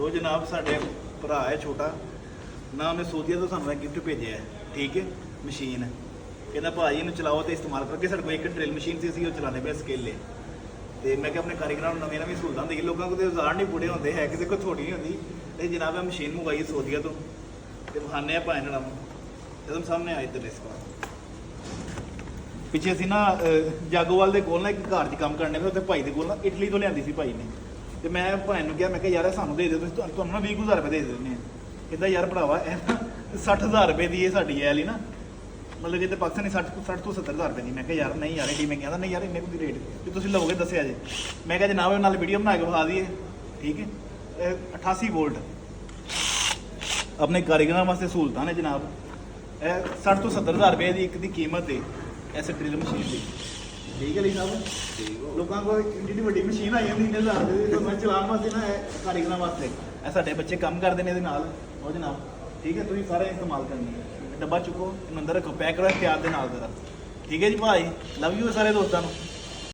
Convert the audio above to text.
तो जनाब साढ़े भरा है छोटा ना मैं सोचिया तो सानू गिफ्ट भेजे है ठीक है मशीन कहना भाई इन्हू चलाओ तो इस्तेमाल करके साढ़े को एक ड्रिल मशीन से असीं चलाने पे स्केले तो मैं अपने कारीगर नवी नवी सहूलत दी लोगों को औजार नहीं पूरे होंगे है कि देखो थोड़ी नहीं होती ये जनाब मैं मशीन मंगवाई सोधिया तो विखाने भाई नाम एकदम सामने आए इधर इस बार पिछे असीं ना जागोवाल के कोल ना एक घर च काम करने पे उत्थे भाई के कोल ना इटली तो लियांदी सी भाई ने तो मैं भाई ने कहा मैं यार सानू दे दो तुहानू ना 20,000 रुपये दे देने कहता यार भरावा 60,000 रुपये की साड़ी है ली ना मतलब कि पाकिस्तानी 60 तो 70,000 रुपये की मैं कहा यार नहीं यार एडी मैं कहता नहीं यार इन्ने को रेट जो तुम लोगे दसिया जे मैं कहा जनाब नाल वीडियो बना के विखा दिए ठीक है 88 वोल्ट अपने कारीगर वास्ते सहूलतां ने जनाब 60 तो 70,000 रुपये की एक दी कीमत है इस ड्रिल मशीन की ठीक है ली साहब लोगों को एडी वड्डी मशीन आई जाती 3,000 की मैं चलाने वास्ते ना कारीगर वास्ते साढ़े बच्चे काम करते हैं वो जनाब ठीक है तुम सारे इस्तेमाल करनी है डब्बा चुको अंदर रखो पैक करो इख्तियार के नाल जरा ठीक है जी भाई लव यू सारे दोस्तों।